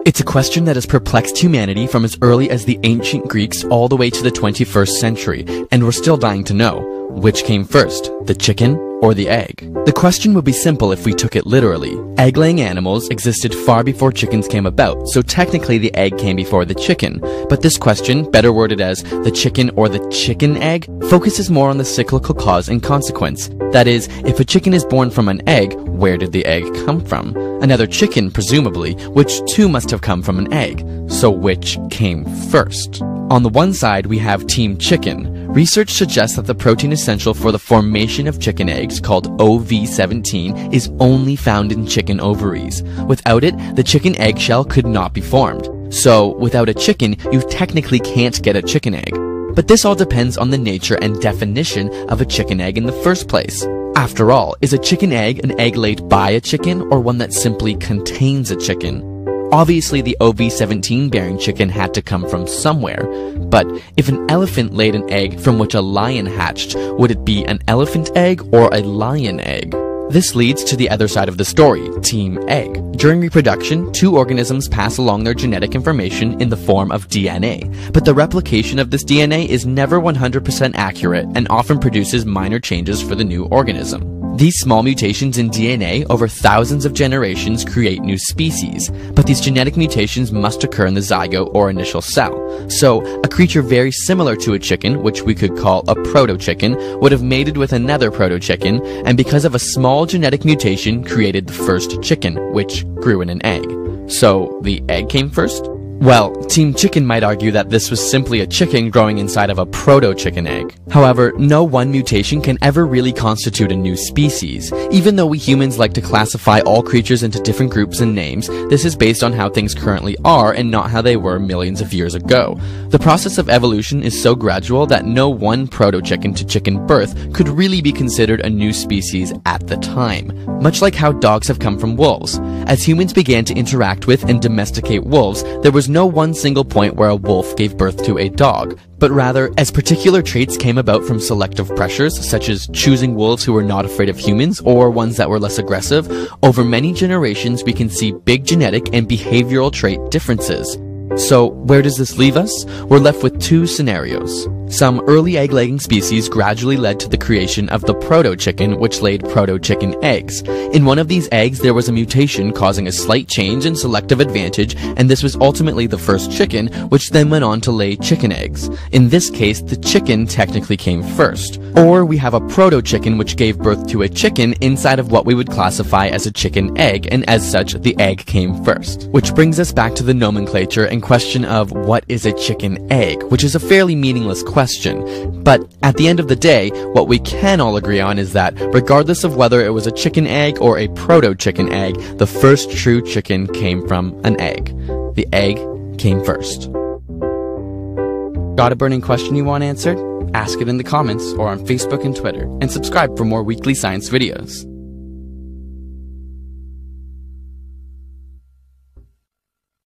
It's a question that has perplexed humanity from as early as the ancient Greeks all the way to the 21st century, and we're still dying to know. Which came first, the chicken or the egg? The question would be simple if we took it literally. Egg-laying animals existed far before chickens came about, so technically the egg came before the chicken. But this question, better worded as the chicken or the chicken egg, focuses more on the cyclical cause and consequence. That is, if a chicken is born from an egg, where did the egg come from? Another chicken, presumably, which too must have come from an egg. So which came first? On the one side, we have Team Chicken. Research suggests that the protein essential for the formation of chicken eggs, called OV17, is only found in chicken ovaries. Without it, the chicken eggshell could not be formed. So, without a chicken, you technically can't get a chicken egg. But this all depends on the nature and definition of a chicken egg in the first place. After all, is a chicken egg an egg laid by a chicken, or one that simply contains a chicken? Obviously, the OV17 bearing chicken had to come from somewhere, but if an elephant laid an egg from which a lion hatched, would it be an elephant egg or a lion egg? This leads to the other side of the story, Team Egg. During reproduction, two organisms pass along their genetic information in the form of DNA, but the replication of this DNA is never 100% accurate and often produces minor changes for the new organism. These small mutations in DNA over thousands of generations create new species, but these genetic mutations must occur in the zygote or initial cell. So, a creature very similar to a chicken, which we could call a proto-chicken, would have mated with another proto-chicken, and because of a small genetic mutation created the first chicken, which grew in an egg. So, the egg came first? Well, Team Chicken might argue that this was simply a chicken growing inside of a proto-chicken egg. However, no one mutation can ever really constitute a new species. Even though we humans like to classify all creatures into different groups and names, this is based on how things currently are and not how they were millions of years ago. The process of evolution is so gradual that no one proto-chicken to chicken birth could really be considered a new species at the time. Much like how dogs have come from wolves. As humans began to interact with and domesticate wolves, there was no one single point where a wolf gave birth to a dog, but rather, as particular traits came about from selective pressures, such as choosing wolves who were not afraid of humans or ones that were less aggressive, over many generations we can see big genetic and behavioral trait differences. So, where does this leave us? We're left with two scenarios. Some early egg-laying species gradually led to the creation of the proto-chicken, which laid proto-chicken eggs. In one of these eggs, there was a mutation causing a slight change in selective advantage, and this was ultimately the first chicken, which then went on to lay chicken eggs. In this case, the chicken technically came first. Or we have a proto-chicken which gave birth to a chicken inside of what we would classify as a chicken egg, and as such, the egg came first. Which brings us back to the nomenclature and question of what is a chicken egg, which is a fairly meaningless question. But at the end of the day, what we can all agree on is that regardless of whether it was a chicken egg or a proto-chicken egg, the first true chicken came from an egg. The egg came first. Got a burning question you want answered? Ask it in the comments or on Facebook and Twitter, and subscribe for more weekly science videos.